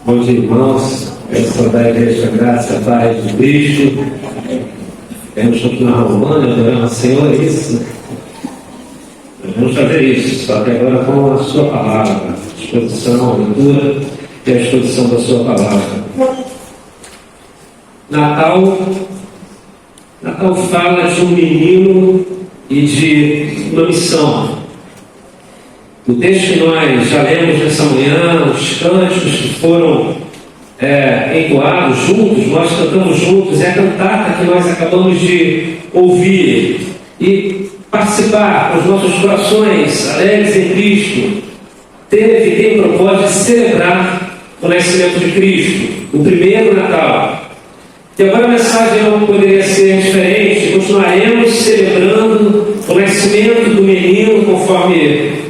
Bons irmãos, peço da igreja graça, paz de Cristo. Vamos continuar roubando, adorando a Senhor, é isso? Nós vamos fazer isso, só que agora com a sua palavra, a exposição, a leitura e a exposição da sua palavra. Natal fala de um menino e de uma missão. O texto que nós já lemos nessa manhã, os cânticos que foram entoados juntos, nós cantamos juntos, é a cantata que nós acabamos de ouvir e participar com os nossos corações alegres em Cristo, tem o propósito de celebrar o nascimento de Cristo, o primeiro Natal. E agora a mensagem não poderia ser diferente, continuaremos celebrando o nascimento do menino, conforme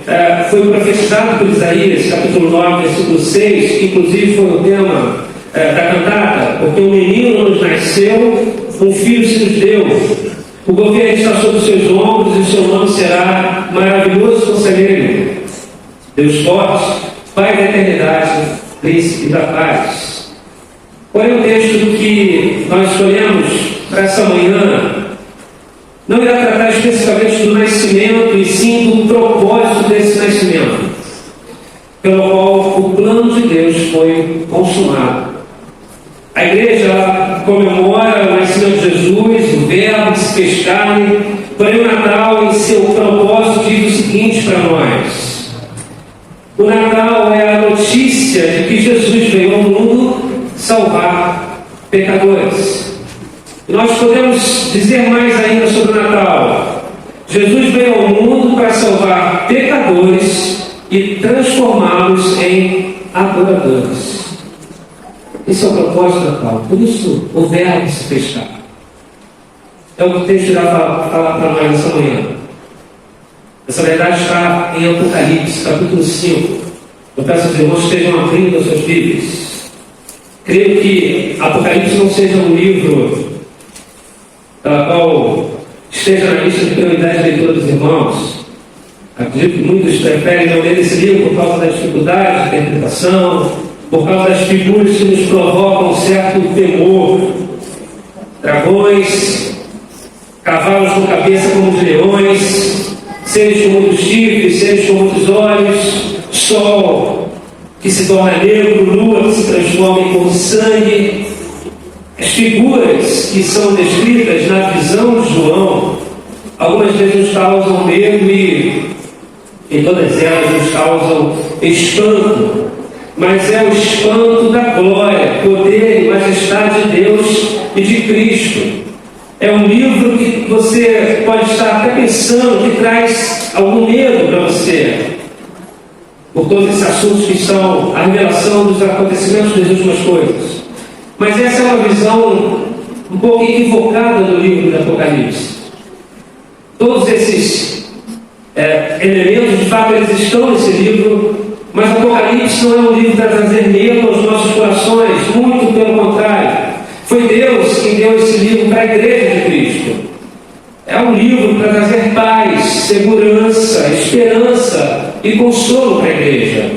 foi profetizado por Isaías, capítulo 9, versículo 6, que inclusive foi o tema da cantata, porque um menino nos nasceu, um filho se nos deu, o governo está sobre os seus ombros e o seu nome será maravilhoso conselheiro, Deus forte, Pai da eternidade, príncipe da paz. Porém, o texto que nós escolhemos para essa manhã não irá tratar especificamente do nascimento, e sim do propósito desse nascimento, pelo qual o plano de Deus foi consumado. A igreja comemora o nascimento de Jesus, o Verbo que se fez carne, porém o Natal, em seu propósito, diz o seguinte para nós: o Natal é a notícia de que Jesus veio ao mundo salvar pecadores. E nós podemos dizer mais ainda sobre o Natal. Jesus veio ao mundo para salvar pecadores e transformá-los em adoradores. Esse é o propósito do Natal. Por isso o Verbo se fez carne. É o que o texto irá falar para nós nessa manhã. Essa verdade está em Apocalipse, capítulo 5. Eu peço aos irmãos que estejam abrindo as suas Bíblias. Creio que Apocalipse não seja um livro qual esteja na lista de prioridade de leitura dos irmãos. Acredito que muitos preferem não ler esse livro por causa da dificuldade de interpretação, por causa das figuras que nos provocam um certo temor. Dragões, cavalos com cabeça como de leões, seres com muitos chifres, seres com muitos olhos, sol que se torna negro, lua que se transforma em cor de sangue. As figuras que são descritas na visão de João, algumas vezes nos causam medo e em todas elas nos causam espanto, mas é o espanto da glória, poder e majestade de Deus e de Cristo. É um livro que você pode estar até pensando que traz algum medo para você, por todos esses assuntos que são a revelação dos acontecimentos das últimas coisas. Mas essa é uma visão um pouco equivocada do livro do Apocalipse. Todos esses elementos, de fato, eles estão nesse livro, mas o Apocalipse não é um livro para trazer medo aos nossos corações, muito pelo contrário. Foi Deus quem deu esse livro para a igreja de Cristo. É um livro para trazer paz, segurança, esperança e consolo para a igreja.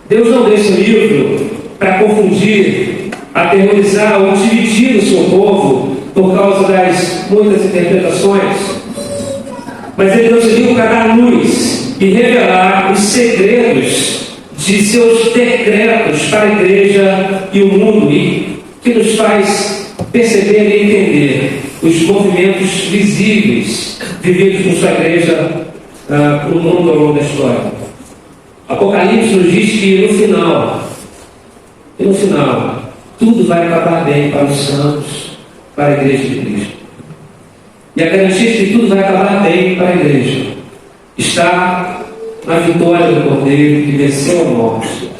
Deus não deu esse livro para confundir, aterrorizar ou dividir o seu povo por causa das muitas interpretações, mas Ele deu esse livro para dar luz e revelar os segredos de seus decretos para a igreja e o mundo, e que nos faz perceber e entender os movimentos visíveis vividos por sua igreja no mundo ao longo da história. Apocalipse nos diz que no final, tudo vai acabar bem para os santos, para a igreja de Cristo. E a garantia de que tudo vai acabar bem para a igreja está na vitória do Cordeiro que venceu a morte.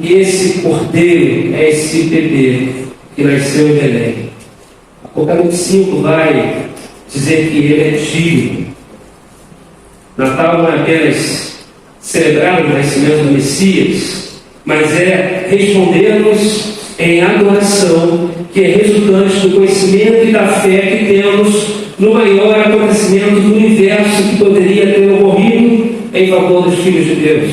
E esse Cordeiro é esse bebê que nasceu em Belém. Apocalipse 5 vai dizer que ele é digno. Natal não é apenas celebrar o nascimento do Messias, mas é respondermos em adoração, que é resultante do conhecimento e da fé que temos no maior acontecimento do universo que poderia ter ocorrido em favor dos filhos de Deus.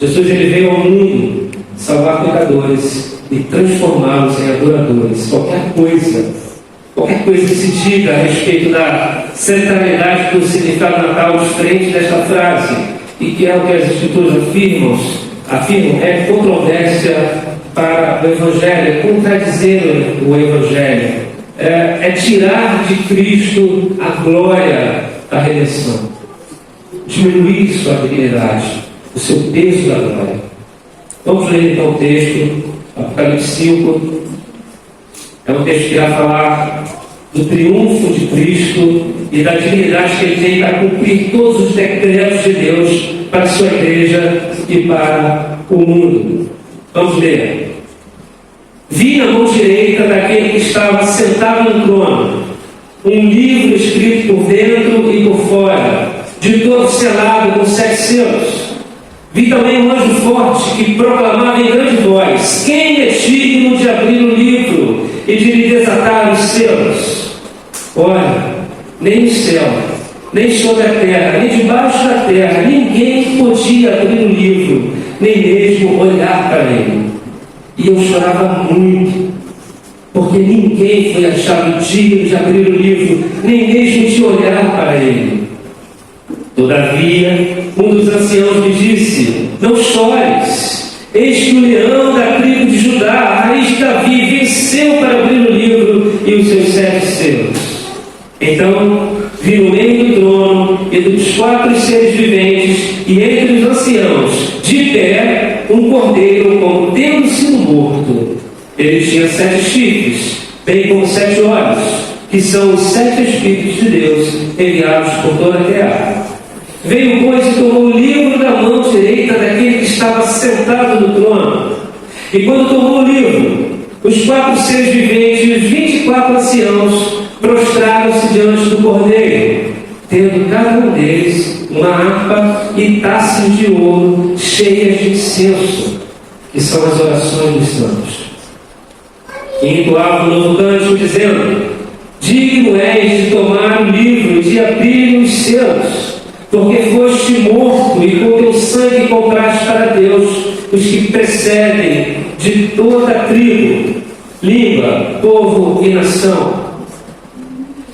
Jesus ele veio ao mundo salvar pecadores e transformá-los em adoradores. Qualquer coisa que se diga a respeito da centralidade do significado natal diferente desta frase, e que é o que as Escrituras afirmam é controvérsia para o Evangelho, é contradizer o Evangelho, é tirar de Cristo a glória da redenção, diminuir sua dignidade, o seu peso da glória. Vamos ler então o texto, Apocalipse 5. É um texto que irá falar do triunfo de Cristo e da dignidade que ele tem para cumprir todos os decretos de Deus para a sua igreja e para o mundo. Vamos ler. Vi na mão direita daquele que estava sentado no trono um livro escrito por dentro e por fora, de todo selado com 7 selos. Vi também um anjo forte que proclamava em grande voz: quem é digno de abrir o livro e de lhe desatar os selos? Olha, nem no céu, nem sobre a terra, nem debaixo da terra, ninguém podia abrir o livro, nem mesmo olhar para ele. E eu chorava muito, porque ninguém foi achado digno de abrir o livro, nem mesmo de olhar para ele. Todavia, um dos anciãos me disse: não chores, eis que o leão da tribo de Judá, a raiz de Davi, venceu para abrir o livro e os seus 7 selos. Então vi no meio do trono e dos 4 seres viventes e entre os anciãos, de pé, um cordeiro como tendo sido morto. Ele tinha 7 chifres, bem como 7 olhos, que são os 7 Espíritos de Deus enviados por toda a terra. Veio, pois, e tomou o livro da mão direita daquele que estava sentado no trono. E quando tomou o livro, os 4 seres viventes e os 24 anciãos prostraram-se diante do cordeiro, tendo cada um deles uma harpa e taças de ouro cheias de incenso, que são as orações dos santos. E entoava um novo cântico, dizendo: digno és de tomar o livro e de abrir os selos, porque foste morto e com teu sangue compraste para Deus os que precedem de toda a tribo, língua, povo e nação.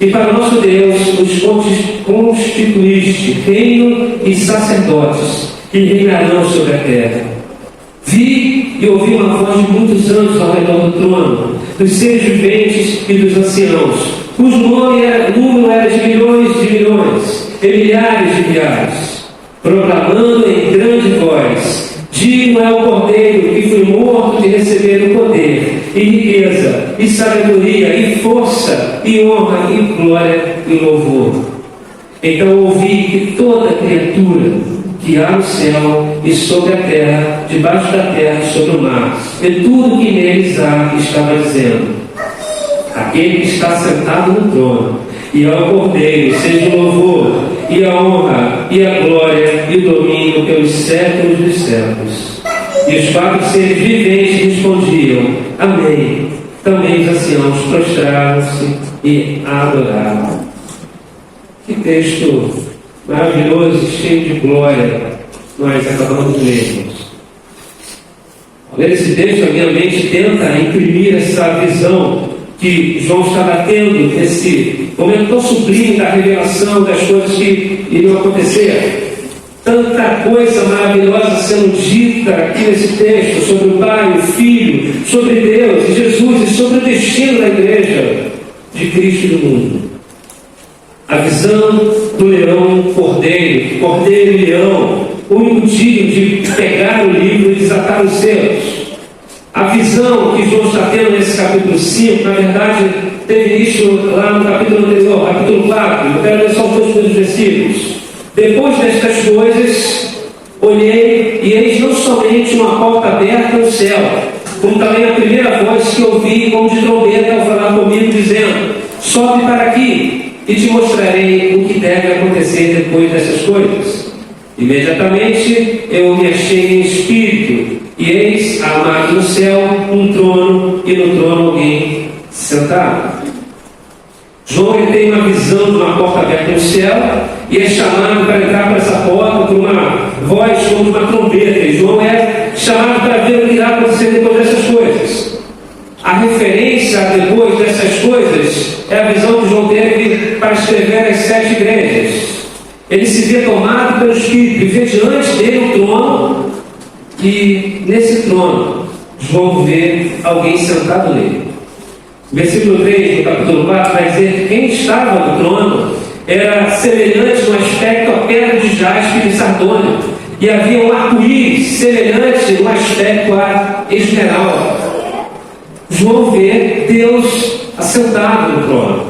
E para o nosso Deus os constituíste reino e sacerdotes, que reinarão sobre a terra. Vi e ouvi uma voz de muitos anjos ao redor do trono, dos seres viventes e dos anciãos, cujo número era de milhões e milhares de milhares, proclamando em grande voz: digno é o cordeiro que foi morto de receber o poder, e riqueza, e sabedoria, e força, e honra, e glória, e louvor. Então ouvi que toda criatura que há no céu e sobre a terra, debaixo da terra e sobre o mar, e tudo que neles há, estava dizendo: aquele que está sentado no trono e ao cordeiro seja o louvor, e a honra, e a glória, e o domínio pelos séculos dos séculos. E os 4 seres viventes respondiam: amém. Também os anciãos prostraram-se e adoraram. Que texto maravilhoso, cheio de glória nós acabamos de ler. Ao ler esse texto, a minha mente tenta imprimir essa visão que João estava tendo nesse momento tão sublime da revelação das coisas que iriam acontecer. Tanta coisa maravilhosa sendo dita aqui nesse texto sobre o Pai, o Filho, sobre Deus e Jesus e sobre o destino da igreja de Cristo e do mundo. A visão do leão cordeiro, cordeiro e leão, o único digno de pegar o livro e desatar os selos. A visão que João está tendo nesse capítulo 5, na verdade, teve início lá no capítulo anterior, capítulo 4. Eu quero ler só os 2 primeiros versículos. Depois destas coisas, olhei e eis não somente uma porta aberta no céu, como também a primeira voz que ouvi como de trombeta ao falar comigo, dizendo: sobe para aqui e te mostrarei o que deve acontecer depois dessas coisas. Imediatamente eu me achei em espírito, e eis armado no céu um trono, e no trono alguém sentado. João tem uma visão de uma porta aberta no céu, e é chamado para entrar por essa porta por uma voz como uma trombeta. E João é chamado para ver o que irá acontecer depois dessas coisas. A referência a depois dessas coisas é a visão que João teve para escrever as 7 igrejas. Ele se vê tomado pelo Espírito e vê diante dele o trono, e nesse trono João vê alguém sentado nele. Versículo 3 do capítulo 4 vai dizer que quem estava no trono era semelhante no aspecto à pedra de jaspe de sardônio, e havia um arco-íris semelhante no aspecto à esmeralda. João vê Deus assentado no trono.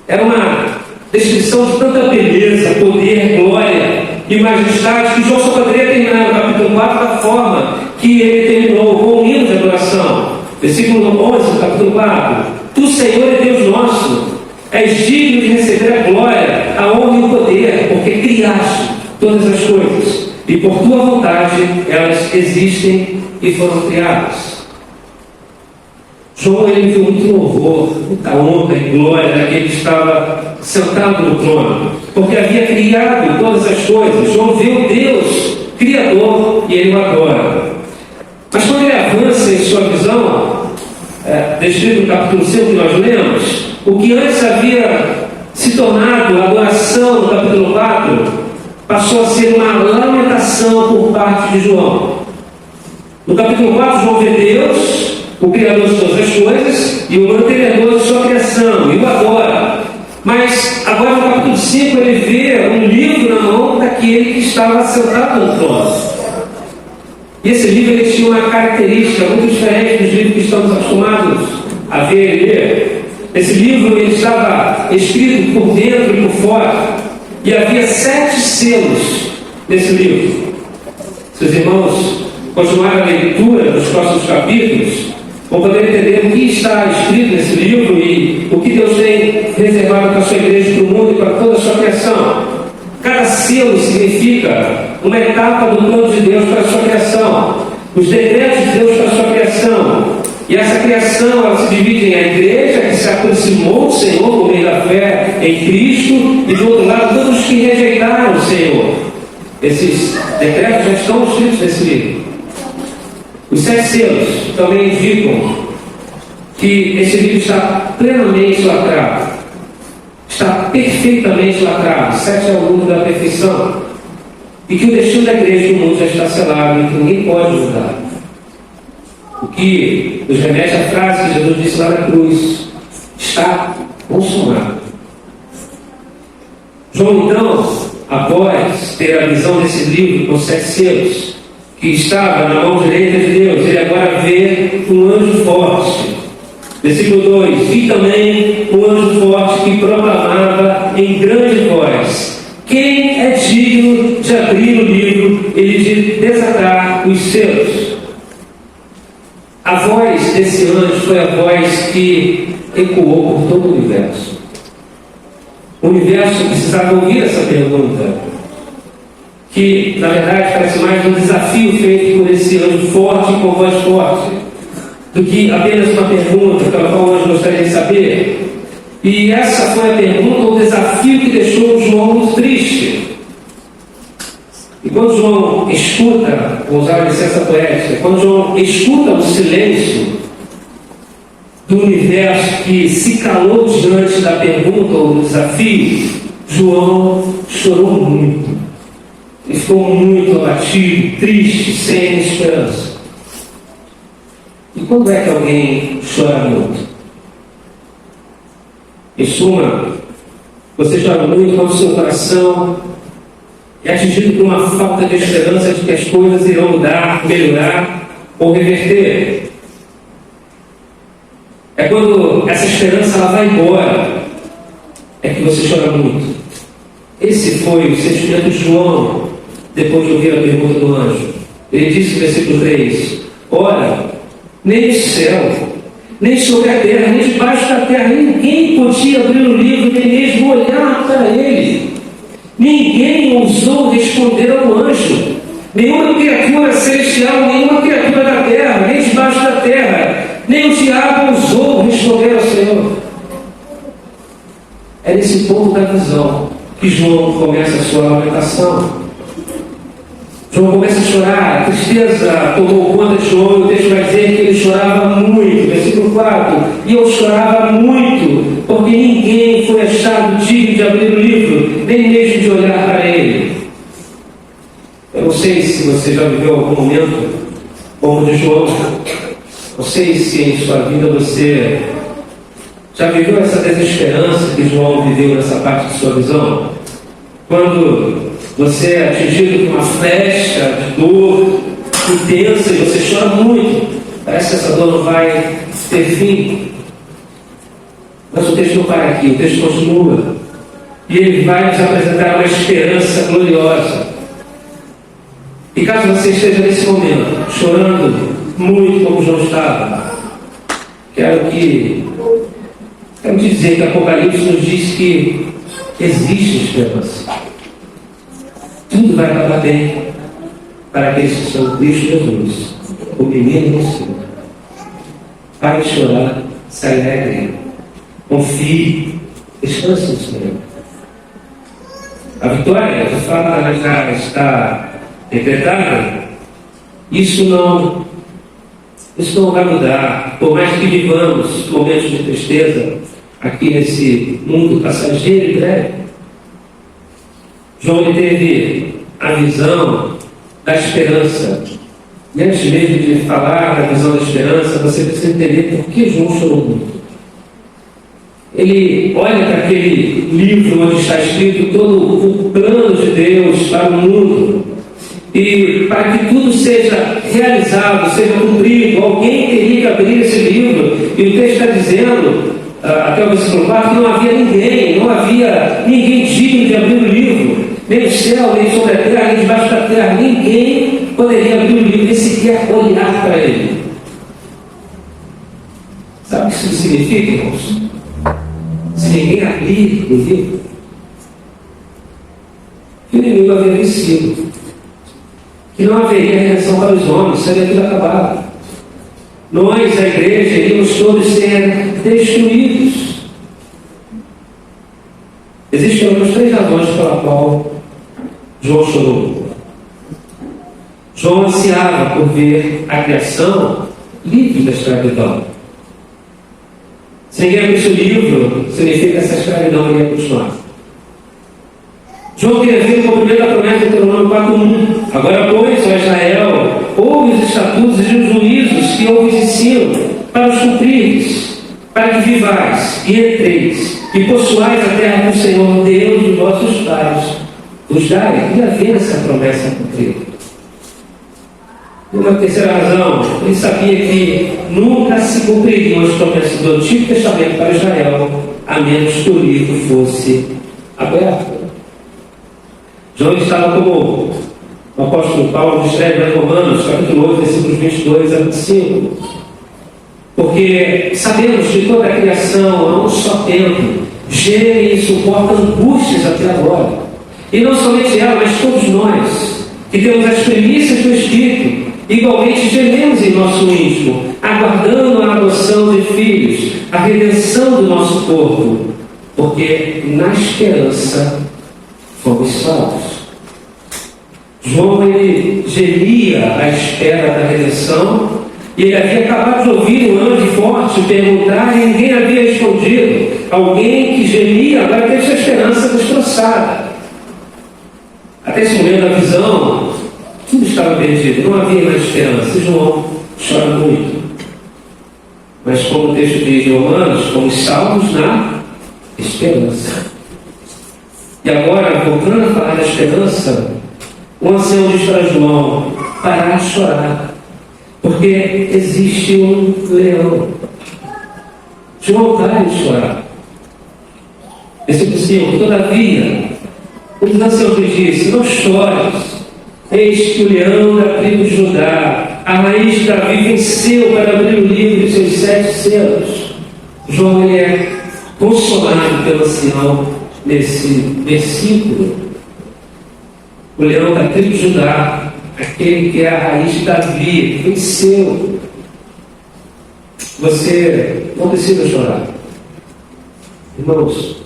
Era uma descrição de tanta beleza, poder, glória e majestade que João só poderia terminar no capítulo 4 da forma que ele terminou, com um hino de adoração. Versículo 11 do capítulo 4: Tu, Senhor, é Deus nosso, és digno de receber a glória, a honra e o poder, porque criaste todas as coisas, e por tua vontade elas existem e foram criadas. João, ele viu muito louvor, muita honra e glória daquele que estava sentado no trono, porque havia criado todas as coisas. João vê o Deus Criador e ele o adora. Mas quando ele avança em sua visão, descrito no capítulo 5 que nós lemos, o que antes havia se tornado adoração no capítulo 4, passou a ser uma lamentação por parte de João. No capítulo 4, João vê Deus, o Criador de todas as coisas, e o mantenedor de sua criação, e o adora. Mas agora no capítulo 5 ele vê um livro na mão daquele que estava sentado no trono. E esse livro ele tinha uma característica muito diferente dos livros que estamos acostumados a ver e ler. Esse livro ele estava escrito por dentro e por fora, e havia 7 selos nesse livro. Se os irmãos continuarem a leitura dos próximos capítulos, vão poder entender o que está escrito nesse livro e o que Deus tem reservado para a sua igreja, para o mundo e para toda a sua criação. Cada selo significa uma etapa do plano de Deus para a sua criação, os decretos de Deus para a sua criação. E essa criação ela se divide em a igreja, que se aproximou do Senhor por meio da fé em Cristo, e do outro lado, todos os que rejeitaram o Senhor. Esses decretos já estão escritos nesse livro. Os 7 selos também indicam que esse livro está plenamente lacrado, está perfeitamente lacrado. 7 é o número da perfeição, e que o destino da igreja do mundo já está selado e que ninguém pode mudar. O que nos remete à frase que Jesus disse lá na cruz: está consumado. João, então, após ter a visão desse livro com 7 selos, que estava na mão direita de Deus, ele agora vê um anjo forte. Versículo 2: vi também um anjo forte que proclamava em grande voz: quem é digno de abrir o livro e de desatar os selos? A voz desse anjo foi a voz que ecoou por todo o universo. O universo precisava ouvir essa pergunta, que na verdade parece mais um desafio feito por esse anjo forte com voz forte, do que apenas uma pergunta pela qual o anjo gostaria de saber. E essa foi a pergunta, o desafio que deixou João muito triste. E quando João escuta, vou usar a licença poética, quando João escuta o silêncio do universo que se calou diante da pergunta ou do desafio, João chorou muito. Ele ficou muito abatido, triste, sem esperança. E quando é que alguém chora muito? Em suma, você chora muito quando o seu coração é atingido por uma falta de esperança de que as coisas irão mudar, melhorar ou reverter. É quando essa esperança ela vai embora, é que você chora muito. Esse foi o sentimento de João depois de ouvir a pergunta do anjo. Ele disse no versículo 3: ora, nem o céu, nem sobre a terra, nem debaixo da terra, ninguém podia abrir o livro, nem mesmo olhar para ele. Ninguém ousou responder ao anjo. Nenhuma criatura celestial, nenhuma criatura da terra, nem debaixo da terra, nem o diabo ousou responder ao Senhor. É nesse ponto da visão que João começa a sua lamentação. João começa a chorar, a tristeza tomou conta de João, e o texto vai dizer que ele chorava muito, versículo 4, e eu chorava muito, porque ninguém foi achado digno de abrir o livro, nem mesmo de olhar para ele. Eu não sei se você já viveu algum momento como o de João, não sei se em sua vida você já viveu essa desesperança que João viveu nessa parte de sua visão, quando você é atingido por uma flecha de dor intensa e você chora muito. Parece que essa dor não vai ter fim. Mas o texto não para aqui, o texto continua. E ele vai nos apresentar uma esperança gloriosa. E caso você esteja nesse momento, chorando muito como João estava, quero dizer que Apocalipse nos diz que existe esperança. Tudo vai acabar bem para aqueles que são Cristo Jesus, o menino do Senhor. Pare de chorar, se alegre, confie, descanse no Senhor. A vitória, de fato, ela já está decretada. Isso não vai mudar. Por mais que vivamos momentos de tristeza aqui nesse mundo passageiro e breve, João teve a visão da esperança. E antes mesmo de falar da visão da esperança, você precisa entender por que João chorou muito. Ele olha para aquele livro onde está escrito todo o plano de Deus para o mundo. E para que tudo seja realizado, seja cumprido, alguém teria que abrir esse livro. E o texto está dizendo, até o versículo 4, que não havia ninguém digno de abrir o livro. Nem o céu, nem sobre a terra, nem debaixo da terra. Ninguém poderia abrir o livro, nem sequer olhar para ele. Sabe o que isso significa, irmãos? Se ninguém abrir o livro, que o inimigo havia vencido, que não haveria redenção para os homens, seria tudo acabado. Nós, a igreja, iríamos todos ser destruídos. Existem outras 3 razões pela qual João chorou. João ansiava por ver a criação livre da escravidão. Se ninguém abrisse o livro, significa que essa escravidão iria continuar. João queria ver o cumprimento da promessa de Deuteronômio 4:1. Agora, pois, ó Israel, ouve os estatutos e os juízos que eu vos ensino, para os cumprires, para que vivais e entreis, e possuais a terra que o Senhor Deus dos vossos pais vos dai. E havia essa promessa cumprida. Uma terceira razão, ele sabia que nunca se cumpririam as promessas do Antigo Testamento para Israel, a menos que o livro fosse aberto. João estava como o apóstolo Paulo escreve em Romanos, capítulo 8, versículos 22 a 25. Porque sabemos que toda a criação, a um só tempo, geme e suporta angústias até agora. E não somente ela, mas todos nós, que temos as primícias do Espírito, igualmente gememos em nosso íntimo, aguardando a adoção de filhos, a redenção do nosso corpo, porque na esperança fomos salvos. João, ele gemia à espera da redenção, e ele havia acabado de ouvir um anjo forte perguntar, e ninguém havia respondido. Alguém que gemia agora teve sua esperança destroçada. Até esse momento da visão, tudo estava perdido, não havia mais esperança. E João chora muito. Mas como o texto diz em Romanos, fomos salvos na esperança. E agora, voltando a falar da esperança, o ancião diz para João parar de chorar, porque existe um leão. João para de chorar. Versículo 5: todavia, o ancião lhe disse: não chores, eis que o leão da tribo de Judá, a raiz de Davi, venceu para abrir o livro de seus 7 selos. João, ele é consolado pelo ancião nesse versículo. O leão da tribo de Judá, aquele que é a raiz de Davi, venceu. Você não precisa chorar. Irmãos,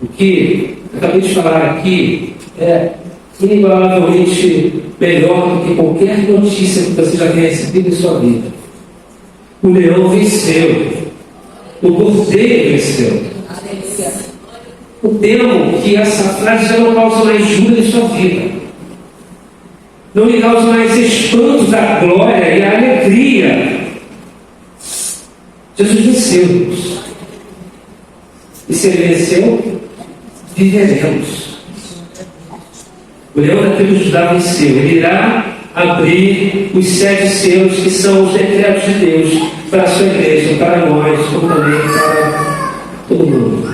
o que acabei de falar aqui, é inigualavelmente melhor do que qualquer notícia que você já tenha recebido em sua vida. O leão venceu. O cordeiro venceu. Eu temo que essa frase já não cause mais júbilo em sua vida. Não lhe cause mais espanto da glória e a alegria. Jesus venceu. E se ele venceu, viveremos. O leão da tribo de Judá venceu. Ele irá abrir os 7 selos, que são os decretos de Deus para a sua igreja, para nós, como também para todo mundo.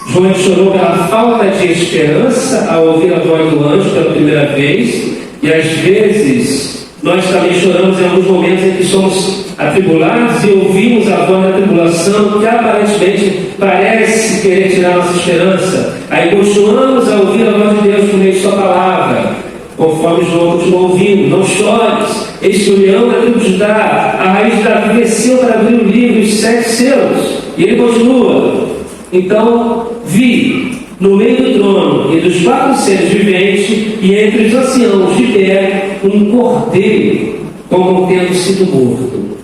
João chorou pela falta de esperança ao ouvir a voz do anjo pela primeira vez, e às vezes nós também choramos em alguns momentos em que somos atribulados e ouvimos a voz da tribulação que aparentemente parece querer tirar nossa esperança. Aí continuamos a ouvir a voz de Deus por meio de sua palavra, conforme João continuou ouvindo. Não chores, eis que o leão da tribo de Judá, a raiz de Davi, desceu para abrir o livro, os 7 selos. E ele continua: então vi no meio do trono e dos 4 seres viventes e entre os anciãos de pé um cordeiro, como tendo sido morto.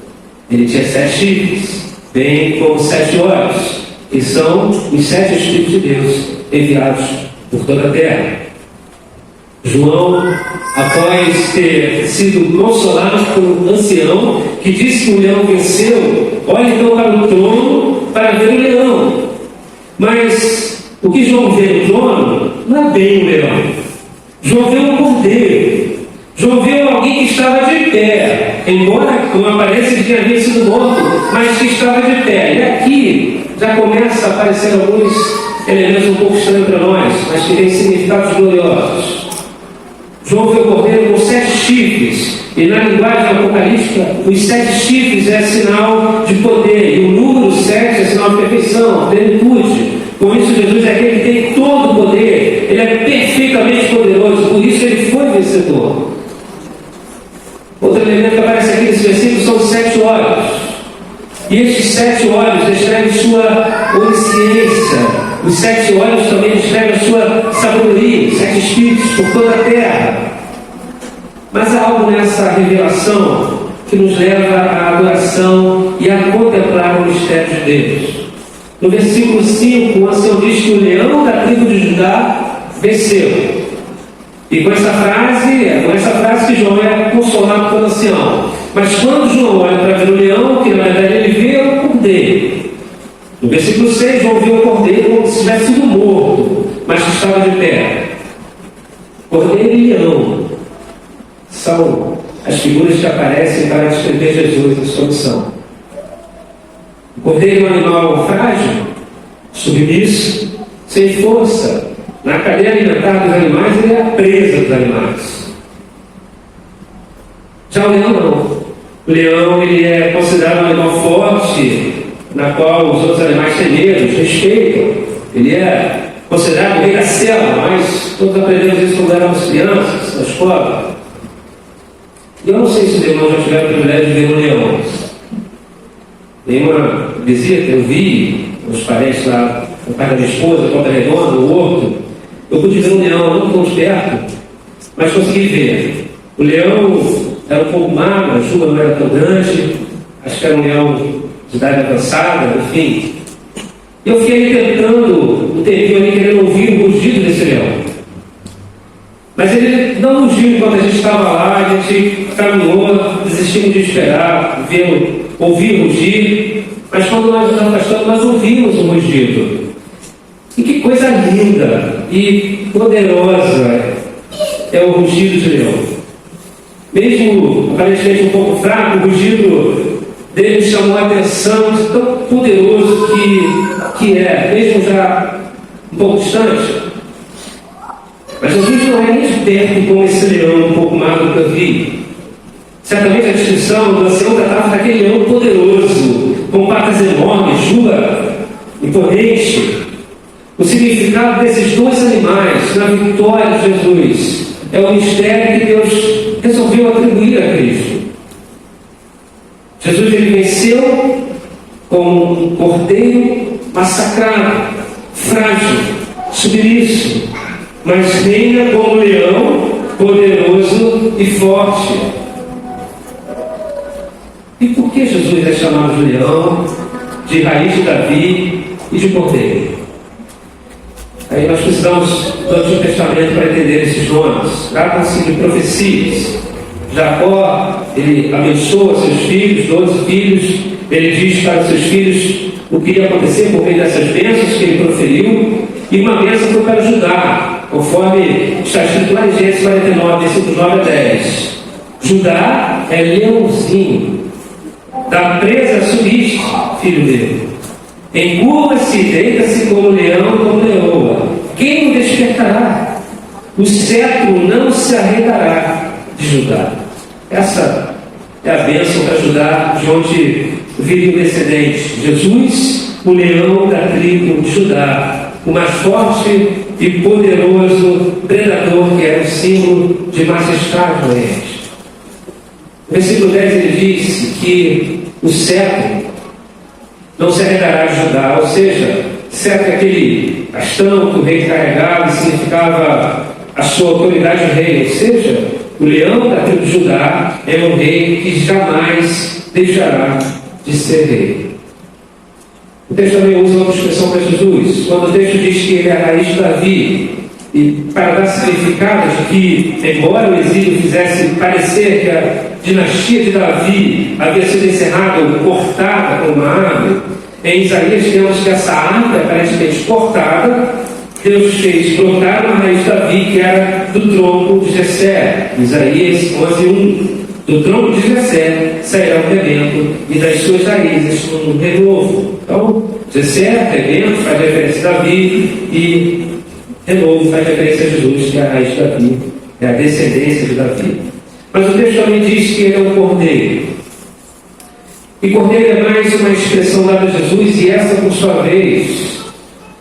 Ele tinha 7 chifres, bem como 7 olhos, que são os 7 Espíritos de Deus enviados por toda a terra. João, após ter sido consolado por um ancião que disse que o leão venceu, olha então para o trono para ver o leão. Mas o que João vê no trono não é bem o leão. João vê um cordeiro. João vê alguém que estava de pé, embora com a aparência de que havia sido morto, mas que estava de pé. E aqui já começa a aparecer alguns elementos um pouco estranhos para nós, mas que têm significados gloriosos. João vê o cordeiro com 7 chifres, e na linguagem apocalíptica, os 7 chifres é sinal de poder, e o número 7 é sinal de perfeição, plenitude. Com isso, Jesus é aquele que tem todo o poder, ele é perfeitamente poderoso, por isso ele foi vencedor. Outro elemento que aparece aqui nesse versículo são os 7 olhos. E estes 7 olhos descrevem sua onisciência. Os 7 olhos também descrevem a sua sabedoria, 7 espíritos por toda a terra. Mas há algo nessa revelação que nos leva à adoração e a contemplar o mistério de Deus. No versículo 5, o ancião diz que o leão da tribo de Judá venceu. E com essa frase que João é consolado pelo ancião. Mas quando João olha para ver o leão, que na verdade ele vê o cordeiro. No versículo 6, João vê o cordeiro como se tivesse sido morto, mas que estava de pé. Cordeiro e leão são as figuras que aparecem para descrever Jesus em sua missão. O cordeiro é um animal frágil, submisso, sem força. Na cadeia alimentar dos animais, ele é a presa dos animais. Já o leão não. O leão ele é considerado um animal forte, na qual os outros animais têm medo, respeitam. Ele é considerado o rei da selva, mas todos aprendemos isso quando éramos crianças, na escola. E eu não sei se os irmãos já tiveram o privilégio de ver um leão. Nenhuma visita, eu vi os parentes lá, o pai da minha esposa, Volta Redonda, o Horto. Eu pude ver um leão, não tão de perto, mas consegui ver. O leão era um pouco magro, a juba não era tão grande, acho que era um leão de idade avançada, enfim. E eu fiquei tentando um tempinho ali, querendo ouvir o rugido desse leão. Mas ele não rugiu enquanto a gente estava lá, a gente caminhou, desistimos de esperar, ouvir o rugido, mas quando nós nos afastamos, nós ouvimos o rugido. E que coisa linda e poderosa é o rugido de leão. Mesmo aparentemente um pouco fraco, o rugido dele chamou a atenção de tão poderoso que é, mesmo já um pouco distante. Mas Jesus não é nem de perto como esse leão um pouco magro que eu vi. Certamente a descrição do ancião tratava daquele leão poderoso, com patas enormes, juba imponente. O significado desses 2 animais na vitória de Jesus é o mistério que Deus resolveu atribuir a Cristo. Jesus ele venceu como um cordeiro massacrado, frágil, subir isso, mas reina como leão, poderoso e forte. E por que Jesus é chamado de leão, de raiz de Davi e de cordeiro? Aí nós precisamos do Antigo Testamento para entender esses nomes. Tratam-se de profecias. Jacó, ele abençoa seus filhos, 12 filhos. Ele diz para os seus filhos o que ia acontecer por meio dessas bênçãos que ele proferiu. E uma bênção foi para Judá, conforme está escrito lá em Gênesis 49, versículos 9 a 10. Judá é leãozinho. Da presa subiste, filho dele. Encurva-se e deita-se como leão, como leoa. Quem o despertará? O cetro não se arredará de Judá. Essa é a bênção para Judá, de onde vive o descendente. Jesus, o leão da tribo de Judá, o mais forte e poderoso predador, que era o símbolo de majestade do Oriente. No versículo 10 ele disse que o cetro não se arredará de Judá, ou seja, cetro é aquele bastão que o rei carregava e significava a sua autoridade de rei, ou seja, o leão da tribo de Judá é um rei que jamais deixará de ser rei. O texto também usa uma expressão para Jesus, quando o texto diz que ele é a raiz de Davi, e para dar significado de que, embora o exílio fizesse parecer que a dinastia de Davi havia sido encerrada ou cortada com uma árvore, em Isaías temos que essa árvore, aparentemente cortada, Deus fez brotar uma raiz de Davi que era do tronco de Jessé. Isaías 11:1. Do tronco de Jessé sairá um rebento, e das suas raízes um renovo. Então, Jessé, rebento, faz referência a Davi, e renovo faz referência a Jesus, que é a raiz de Davi, é a descendência de Davi. Mas o texto também diz que ele é um cordeiro. E cordeiro é mais uma expressão dada a Jesus, e essa, por sua vez,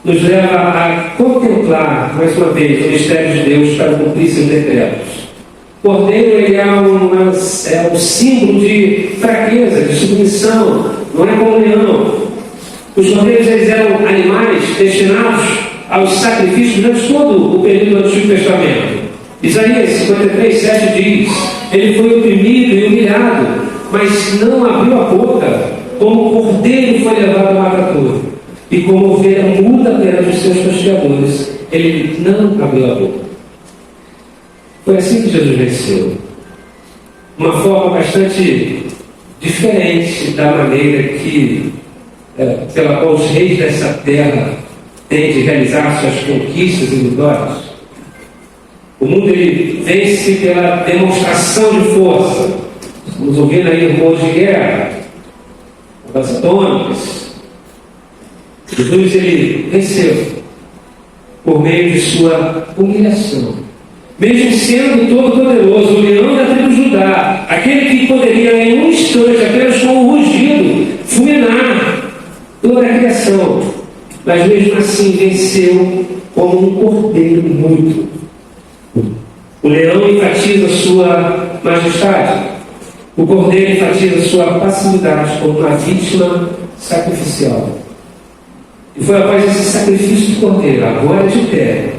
nos leva a contemplar, mais uma vez, o mistério de Deus para cumprir seus decretos. Cordeiro ele é um símbolo de fraqueza, de submissão, não é como leão. Os cordeiros eles eram animais destinados aos sacrifícios durante todo o período do Antigo Testamento. Isaías 53:7 diz: ele foi oprimido e humilhado, mas não abriu a boca, como o cordeiro foi levado ao matadouro, e como ovelha muda perante os seus pasteadores, ele não abriu a boca. Foi assim que Jesus venceu. Uma forma bastante diferente da maneira que, pela qual os reis dessa terra têm de realizar suas conquistas e vitórias. O mundo ele vence pela demonstração de força. Estamos ouvindo aí rumores de guerra, bombas atômicas. Jesus ele venceu por meio de sua humilhação. Mesmo sendo todo-poderoso, o leão da tribo de Judá, aquele que poderia em um instante, apenas com um rugido, fulminar toda a criação, mas mesmo assim venceu como um cordeiro mudo. O leão enfatiza sua majestade, o cordeiro enfatiza sua passividade como uma vítima sacrificial. E foi após esse sacrifício do cordeiro, agora de pé,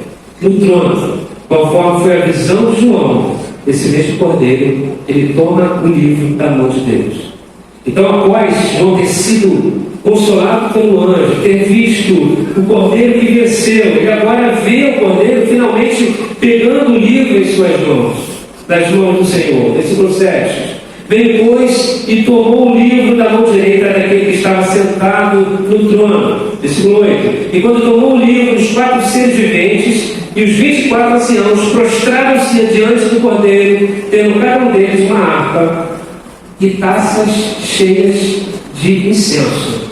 no trono, conforme foi a visão de João, esse mesmo cordeiro, ele toma o livro da mão de Deus. Então, após João ter sido consolado pelo anjo, ter visto o cordeiro que venceu, ele agora vê o cordeiro finalmente pegando o livro em suas mãos, das mãos do Senhor. Versículo 7. Veio, pois, e tomou o livro da mão direita daquele que estava sentado no trono. Versículo 8. E quando tomou o livro, os 4 seres viventes e os 24 anciãos prostraram-se diante do cordeiro, tendo cada um deles uma harpa e taças cheias de incenso,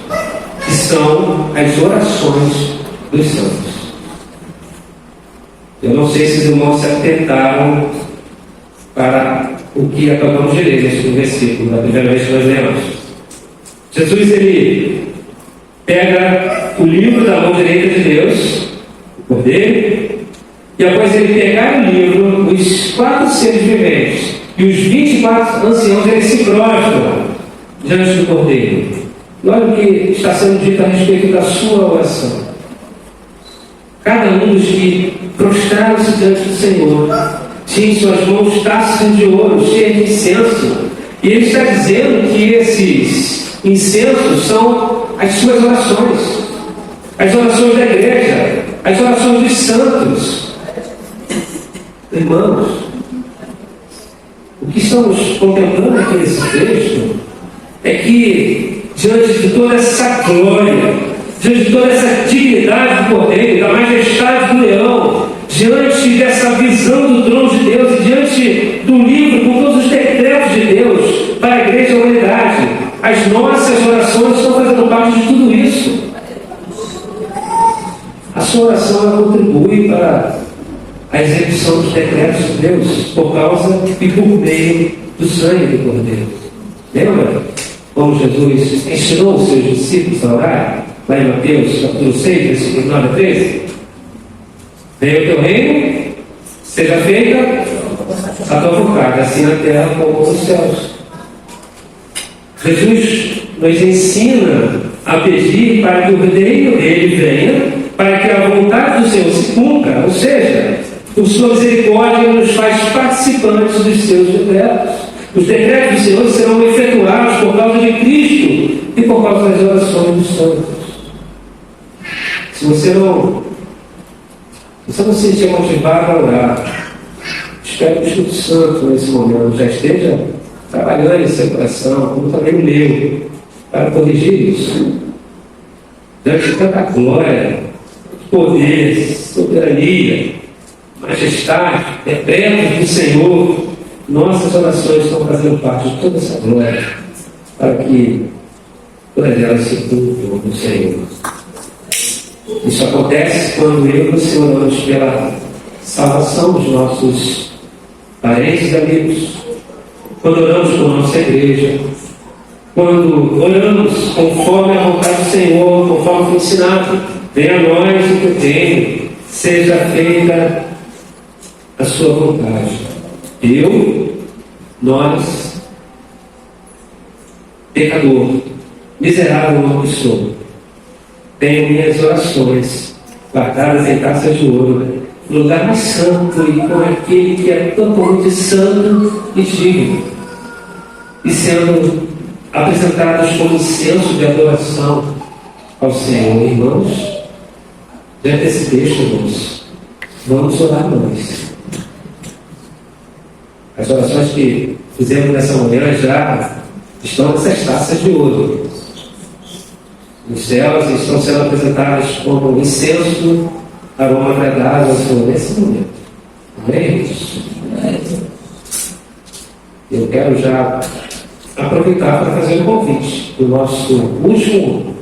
que são as orações dos santos. Eu não sei se os irmãos se atentaram para o que acabamos de ler neste versículo, da primeira vez que nós lemos. Jesus, ele pega o livro da mão direita de Deus, o cordeiro, e após ele pegar o livro, os 4 seres viventes e os 24 anciãos, eles se prostram diante do cordeiro. E olha o que está sendo dito a respeito da sua oração. Cada um dos que prostraram-se diante do Senhor tinha em suas mãos taças de ouro cheias de incenso. E ele está dizendo que esses incensos são as suas orações, as orações da igreja, as orações dos santos. Irmãos, o que estamos contemplando aqui nesse texto é que, diante de toda essa glória, diante de toda essa dignidade do Cordeiro, da majestade do leão, diante dessa visão do trono de Deus e diante do livro com todos os decretos de Deus para a igreja e a humanidade, as nossas orações estão fazendo parte de tudo isso. A sua oração ela contribui para a execução dos decretos de Deus por causa e por meio do sangue do Cordeiro. Lembra como Jesus ensinou os seus discípulos a orar? Lá em Mateus capítulo 6, versículos 9 a 13. Venha o teu reino, seja feita a tua vontade, assim na terra como nos céus. Jesus nos ensina a pedir para que o reino dele venha, para que a vontade do Senhor se cumpra, ou seja, por sua misericórdia nos faz participantes dos seus decretos. Os decretos do Senhor serão efetuados por causa de Cristo e por causa das orações dos santos. Se você não se sentir motivado a orar, espero que o Espírito Santo nesse momento já esteja trabalhando em seu coração, como também o meu, para corrigir isso. Diante de tanta glória, poder, soberania, majestade, decretos do Senhor, nossas orações estão fazendo parte de toda essa glória, para que todas elas se cumpram no Senhor. Isso acontece quando eu e o Senhor oramos pela salvação dos nossos parentes e amigos, quando oramos por nossa igreja, quando oramos conforme a vontade do Senhor, conforme foi ensinado, venha a nós o que eu tenho, seja feita a sua vontade. Nós, pecador, miserável homem que sou, tenho minhas orações guardadas em taças de ouro, no lugar mais santo e com aquele que é totalmente santo e digno, e sendo apresentados como incenso de adoração ao Senhor. Irmãos, diante desse texto, irmãos, vamos orar nós. As orações que fizemos nessa manhã já estão nessas taças de ouro. Os céus estão sendo apresentadas como incenso, aroma agradável ao Senhor nesse momento. Amém? Eu quero já aproveitar para fazer um convite do nosso último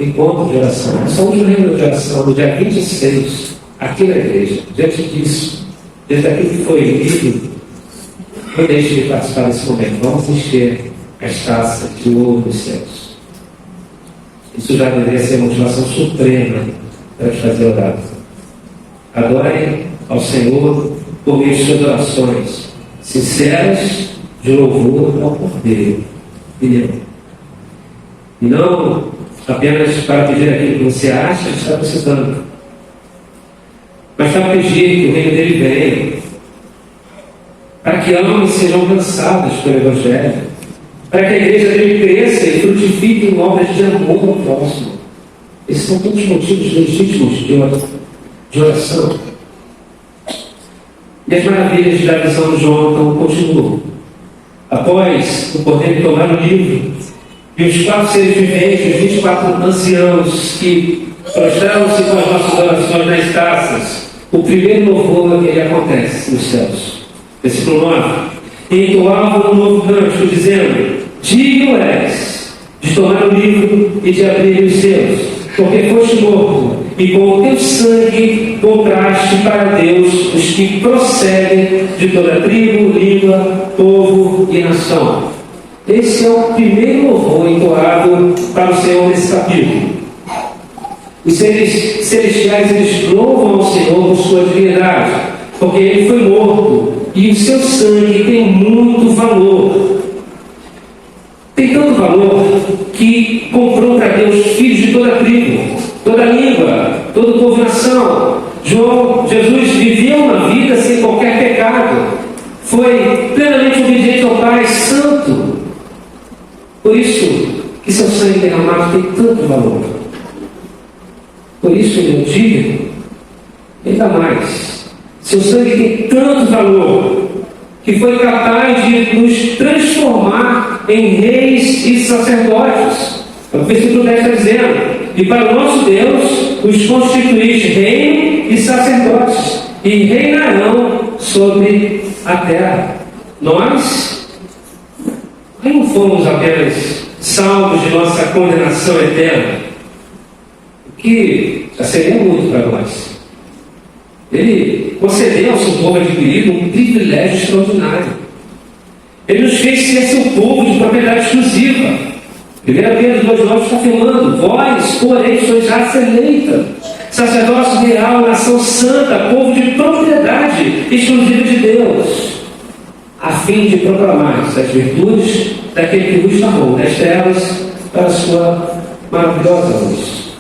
encontro de oração. Nosso último reunião de oração, no dia 26, aqui na igreja. Diante disso, diante daquilo que foi lido, não deixe de participar desse momento. Vamos encher as taças de ouro dos céus. Isso já deveria ser a motivação suprema para te fazer orar. Adore ao Senhor por meio de suas orações sinceras de louvor ao Cordeiro. E não apenas para pedir aquilo que você acha que está precisando, mas para pedir que o reino dele venha, para que almas sejam alcançadas pelo Evangelho, para que a igreja dele cresça e frutifique em obras de amor ao próximo. Esses são todos os motivos legítimos de oração. E as maravilhas da visão de João então continuam. Após o Cordeiro tomar o livro, e os 4 seres viventes, os 24 anciãos que prostraram-se com as nossas orações nas taças, o primeiro louvor que acontece nos céus. Versículo 9. Entoavam um novo cântico, dizendo: digno és de tomar o livro e de abrir os seus, porque foste morto, e com o teu sangue compraste para Deus os que procedem de toda tribo, língua, povo e nação. Esse é o primeiro louvor entoado para o Senhor nesse capítulo. Os seres celestiais, eles louvam ao Senhor por sua divindade, porque ele foi morto e o seu sangue tem muito valor. Tem tanto valor que comprou para Deus filhos de toda tribo, toda língua, todo o povo nação. Jesus viveu uma vida sem qualquer pecado. Foi plenamente obediente ao Pai Santo. Por isso que seu sangue derramado tem tanto valor. Por isso ele é digno. Ainda mais, seu sangue tem tanto valor que foi capaz de nos transformar em reis e sacerdotes. O versículo 10 está dizendo: e para o nosso Deus os constituíste reino e sacerdotes, e reinarão sobre a terra. Nós não fomos apenas salvos de nossa condenação eterna, o que já seria muito para nós. Ele concedeu ao seu povo adquirido um privilégio extraordinário. Ele nos fez ser seu povo de propriedade exclusiva. 1 Pedro 2,9 está afirmando: vós, porém, sois raça eleita, sacerdócio real, nação santa, povo de propriedade exclusiva de Deus, a fim de proclamar as virtudes daquele que vos chamou das trevas para a sua maravilhosa luz.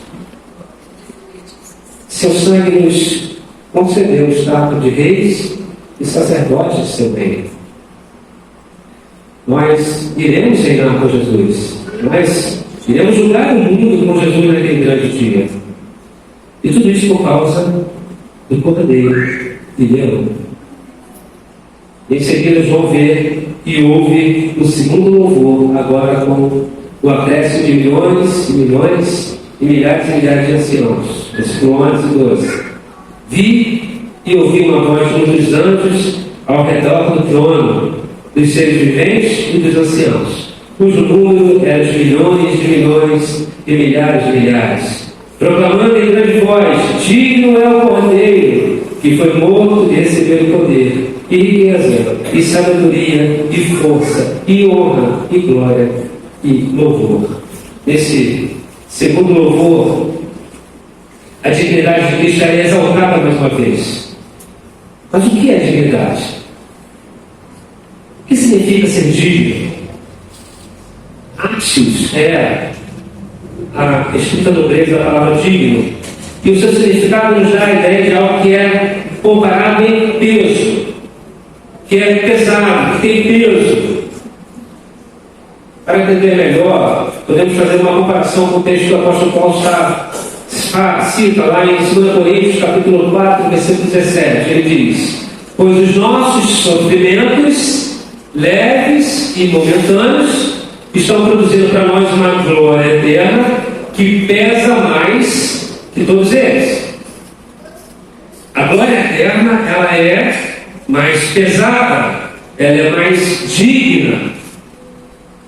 Seu sangue nos concedeu o status de reis e sacerdotes de seu reino. Nós iremos reinar com Jesus. Nós iremos julgar o mundo com Jesus naquele grande dia. E tudo isso por causa do Cordeiro de Deus. Em seguida, João vê e ouve o segundo louvor, agora com o acréscimo de milhões e milhões e milhares de anciãos. Versículo 11 e 12. Vi e ouvi uma voz de um dos anjos ao redor do trono, dos seres viventes e dos anciãos, cujo número era de milhões e milhares de milhares, proclamando em grande voz: digno é o Cordeiro que foi morto de receber o poder, e riqueza, e sabedoria, e força, e honra, e glória, e louvor. Nesse segundo louvor, a dignidade de Cristo é exaltada mais uma vez. Mas o que é dignidade? O que significa ser digno? Atios é a escrita nobreza da palavra digno, e o seu significado nos dá a ideia de algo que é comparado em peso, que é pesado, que tem peso. Para entender melhor, podemos fazer uma comparação com o texto que o apóstolo Paulo cita lá em 2 Coríntios, capítulo 4, versículo 17. Ele diz: pois os nossos sofrimentos, leves e momentâneos, estão produzindo para nós uma glória eterna que pesa mais que todos eles. A glória eterna, ela é mais pesada, ela é mais digna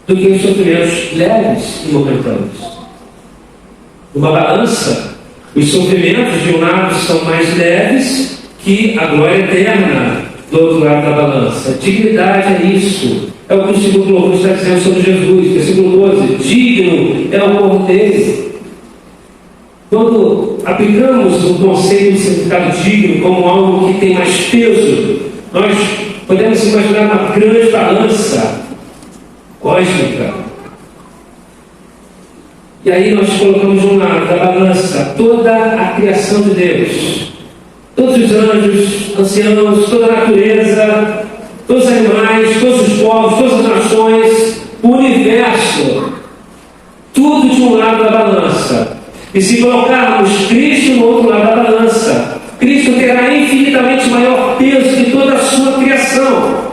do que os sofrimentos leves e momentâneos. Numa balança, os sofrimentos de um lado são mais leves que a glória eterna do outro lado da balança. Dignidade é isso. É o que o segundo louvor está dizendo sobre Jesus. Versículo 12: digno é o Cordeiro. Quando aplicamos o conceito de significado digno como algo que tem mais peso, nós podemos imaginar uma grande balança cósmica. E aí nós colocamos de um lado da balança toda a criação de Deus, todos os anjos, anciãos, toda a natureza, todos os animais, todos os povos, todas as nações, o universo, tudo de um lado da balança. E se colocarmos Cristo no outro lado da balança, Cristo terá infinitamente maior peso que toda a sua criação.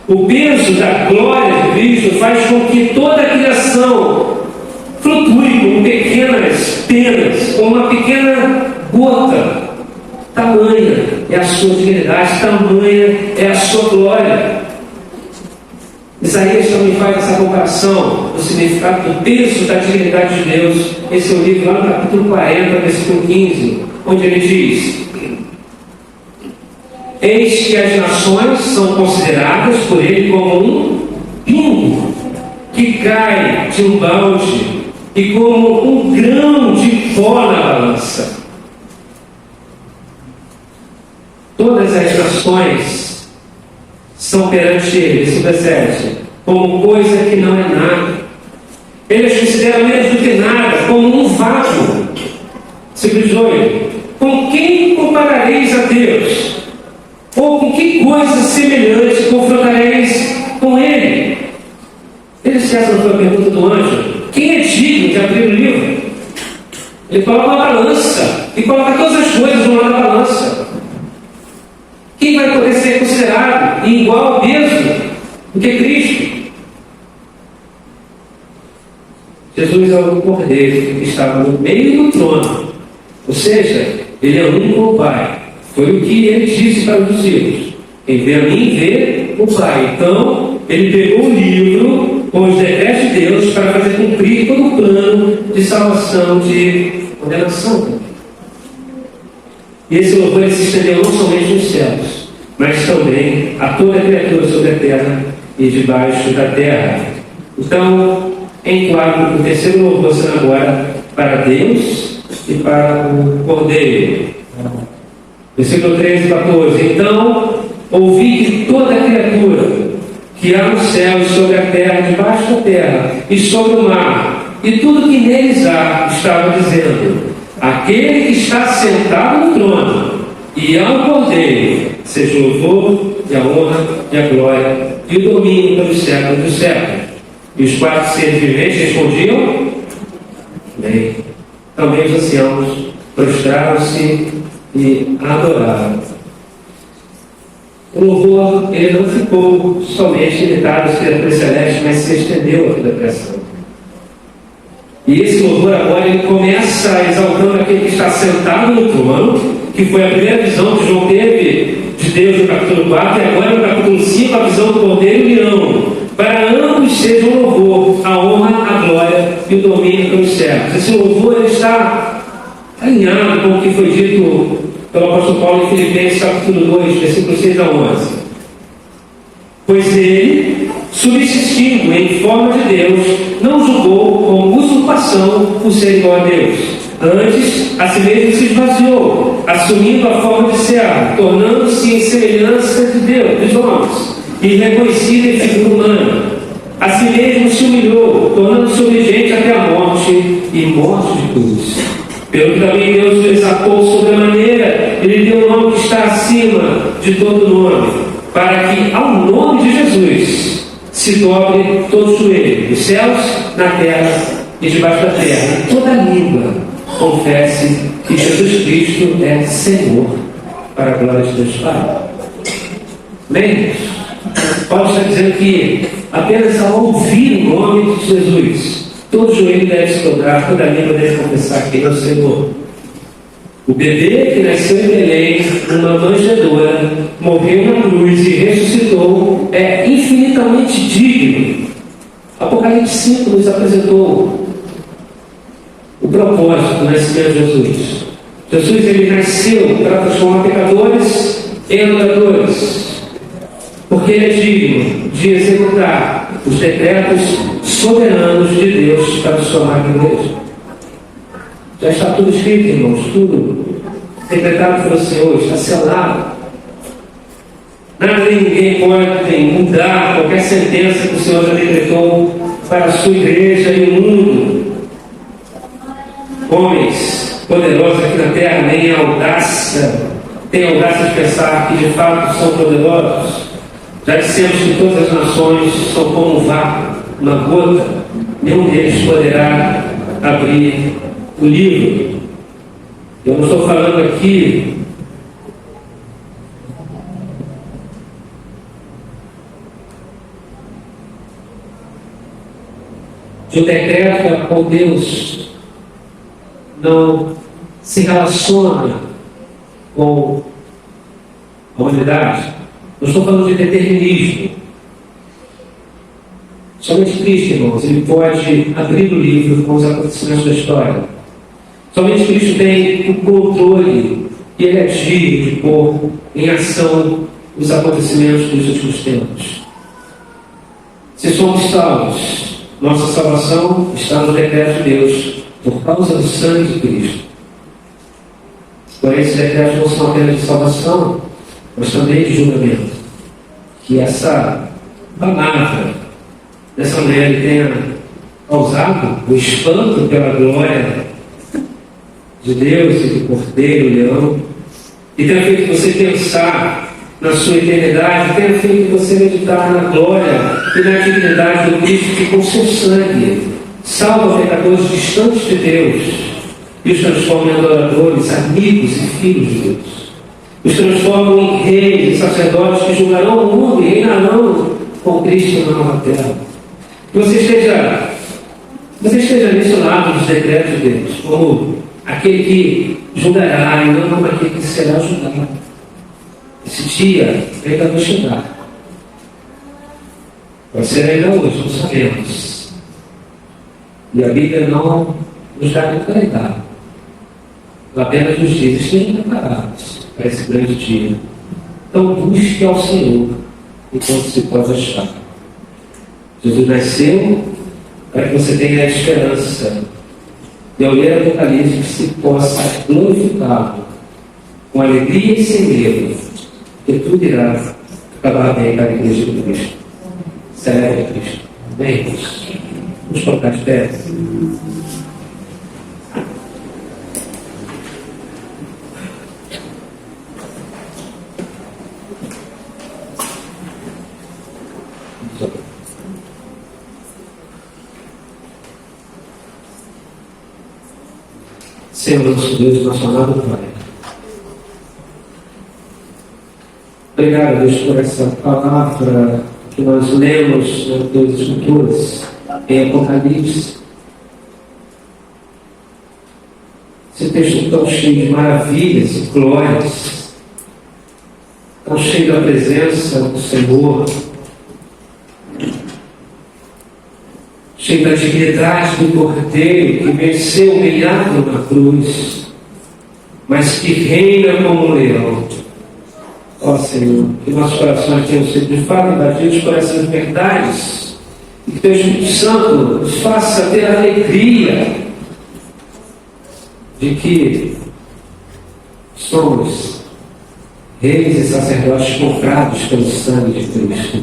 O peso da glória de Cristo faz com que toda a criação flutue como pequenas penas, como uma pequena gota. Tamanha é a sua dignidade, tamanha é a sua glória. Isaías também faz essa comparação do significado do peso da dignidade de Deus em seu livro, lá no capítulo 40, versículo 15, onde ele diz: eis que as nações são consideradas por ele como um pingo que cai de um balde e como um grão de pó na balança. Todas as nações são perante ele, se percebe, como coisa que não é nada. Ele as considera menos do que nada, como um vácuo. Versículo 18: coisa semelhante confrontareis com ele. Veja se essa não foi a pergunta do anjo. Quem é digno de abrir o livro? Ele coloca uma balança e coloca todas as coisas no lado da balança. Quem vai poder ser considerado em igual peso do que Cristo? Jesus é o Cordeiro que estava no meio do trono. Ou seja, ele é um com o Pai. Foi o que ele disse para os discípulos: quem vê a mim, vê o Pai. Então, ele pegou o livro com os decretos de Deus para fazer cumprir todo o plano de salvação, de condenação também. E esse louvor se estendeu não somente nos céus, mas também a toda a criatura sobre a terra e debaixo da terra. Então, enquadro o terceiro louvor sendo agora para Deus e para o Cordeiro. Versículo 13 e 14. Então, ouvi que toda a criatura que há nos céus, sobre a terra, debaixo da terra e sobre o mar, e tudo que neles há, estava dizendo: aquele que está sentado no trono e ao Cordeiro, seja o louvor e a honra e a glória e o domínio pelos séculos dos séculos. E os quatro seres viventes respondiam: amém. Também os anciãos prostraram-se e adoraram. O louvor, ele não ficou somente limitado às criaturas celestes, mas se estendeu a toda a criação. E esse louvor agora ele começa exaltando aquele que está sentado no trono, que foi a primeira visão que João teve de Deus no capítulo 4, e agora no capítulo 5 a visão do Cordeiro e Leão. Para ambos seja o louvor, a honra, a glória e o domínio pelos séculos. Esse louvor ele está alinhado com o que foi dito pelo apóstolo Paulo em Filipenses capítulo 2, versículos 6 a 11. Pois ele, subsistindo em forma de Deus, não julgou com usurpação o ser igual a Deus. Antes, a si mesmo se esvaziou, assumindo a forma de servo, tornando-se em semelhança de Deus, dos homens, e reconhecido em figura humana. A si mesmo se humilhou, tornando-se obediente até a morte e morte de cruz. Pelo que também Deus o exaltou sobremaneira, ele deu o nome que está acima de todo nome, para que ao nome de Jesus se dobre todo o joelho, nos céus, na terra e debaixo da terra, e toda língua confesse que Jesus Cristo é Senhor, para a glória de Deus Pai. Amém? Paulo está dizendo que apenas ao ouvir o nome de Jesus, todo joelho deve se dobrar, toda língua deve confessar que Ele é o Senhor. O bebê que nasceu em Belém, numa manjedoura, morreu na cruz e ressuscitou, é infinitamente digno. Apocalipse 5 nos apresentou o propósito do nascimento de Jesus. Jesus ele nasceu para transformar pecadores em adoradores, porque ele é digno de executar os decretos soberanos de Deus para transformar a igreja. Já está tudo escrito, irmãos, tudo decretado pelo Senhor, está selado. Nada nem ninguém pode mudar qualquer sentença que o Senhor já decretou para a sua igreja e o mundo. Homens poderosos aqui na terra nem têm audácia de pensar que de fato são poderosos. Já dissemos que todas as nações são como um vácuo, uma gota, nenhum deles poderá abrir o livro. Eu não estou falando aqui de um decreto a qual Deus não se relaciona com a humanidade. Eu estou falando de determinismo. Somente Cristo, irmãos, ele pode abrir o livro com os acontecimentos da história. Somente Cristo tem o controle e ele agir de pôr em ação os acontecimentos dos últimos tempos. Se somos salvos, nossa salvação está no decreto de Deus, por causa do sangue de Cristo. Porém, esses decretos não são apenas de salvação, mas também de julgamento. Que essa palavra dessa mulher tenha causado o espanto pela glória de Deus e do Cordeiro, Leão, e tenha feito você pensar na sua eternidade, tenha feito você meditar na glória e na dignidade do Cristo que com seu sangue salva pecadores distantes de Deus e os transforma em adoradores, amigos e filhos de Deus. Os transformam em reis e sacerdotes que julgarão o mundo e reinarão com Cristo na nova terra. Que você esteja mencionado nos decretos de Deus como aquele que julgará e não como aquele que será julgado. Esse dia ainda vai chegar. Vai ser ainda hoje, não sabemos. E a Bíblia não nos dá claridade. Ela apenas nos diz: estejam preparados para esse grande dia. Então busque ao Senhor enquanto se pode achar. Jesus nasceu para que você tenha a esperança de, ao ler Apocalipse, que se possa glorificá-lo com alegria e sem medo, que tudo irá acabar bem para a igreja de Cristo. Celebre Cristo. Amém? Vamos colocar de pé. Senhor, nosso Deus, nosso amado Pai. Obrigado, Deus, por essa palavra que nós lemos nas duas Escrituras, em Apocalipse. Esse texto tão cheio de maravilhas e glórias, tão cheio da presença do Senhor, cheio da dignidade do Cordeiro que venceu humilhado na cruz, mas que reina como um leão. Ó Senhor, que nossos corações tenham sido de fato invadidos por essas verdades e que Teu Espírito Santo nos faça ter a alegria de que somos reis e sacerdotes comprados pelo sangue de Cristo.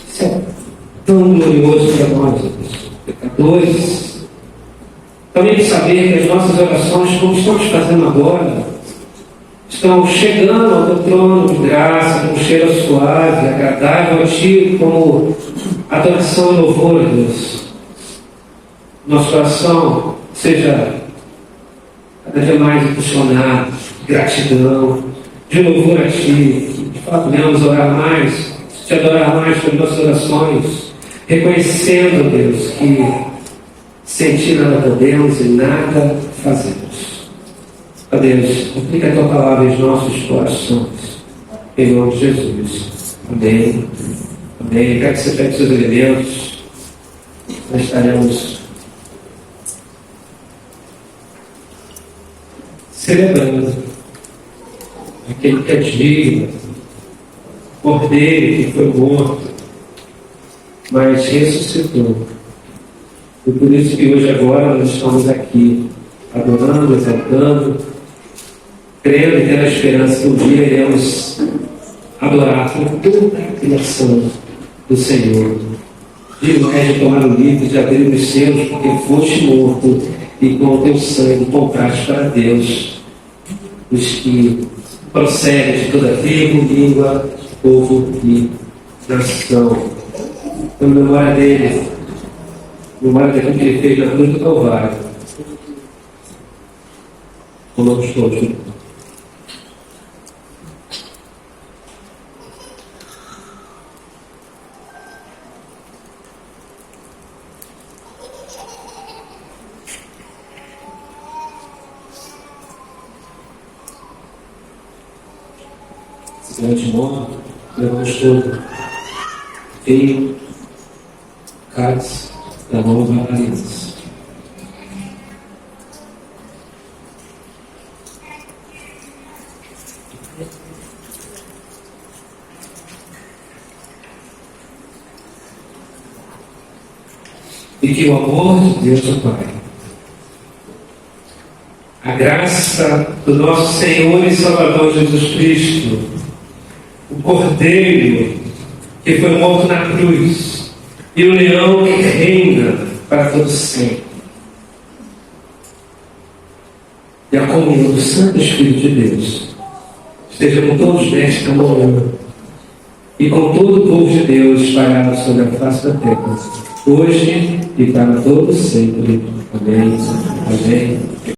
Isso é tão glorioso para nós, pecadores. Também de saber que as nossas orações, como estamos fazendo agora, estão chegando ao Teu trono de graça, com um cheiro suave, agradável a Ti, como adoração e louvor a Deus. Nosso coração seja cada dia mais impulsionado, de gratidão, de louvor a Ti, que de fato venhamos orar mais, Te adorar mais pelas nossas orações, reconhecendo, Deus, que sem Ti nada podemos e nada fazemos. Ó Deus, aplica a Tua palavra em nossos corações, em nome de Jesus. Amém. Amém. Quero que você pegue seus elementos. Nós estaremos celebrando aquele que é digno, Cordeiro que foi morto, mas ressuscitou. E por isso que hoje agora nós estamos aqui, adorando, exaltando, crendo e tendo a esperança que um dia iremos adorar com toda a criação do Senhor. Digno é de tomar o livro, de abrir os selos, porque foste morto e com o Teu sangue compraste para Deus os que procedem de toda tribo, língua, povo e nação. Então, memória dele, memória daquilo que ele fez na cruz do Calvário. Vamos todos. Esse grande modo, levamos todo feio, cálice da nova aliança. E que o amor de Deus, o Pai, a graça do nosso Senhor e Salvador Jesus Cristo, o Cordeiro que foi morto na cruz e o leão que reina para todo sempre, e a comunhão do Santo Espírito de Deus esteja com todos nesta manhã e com todo o povo de Deus espalhado sobre a face da terra, hoje e para todos sempre. Amém. Amém.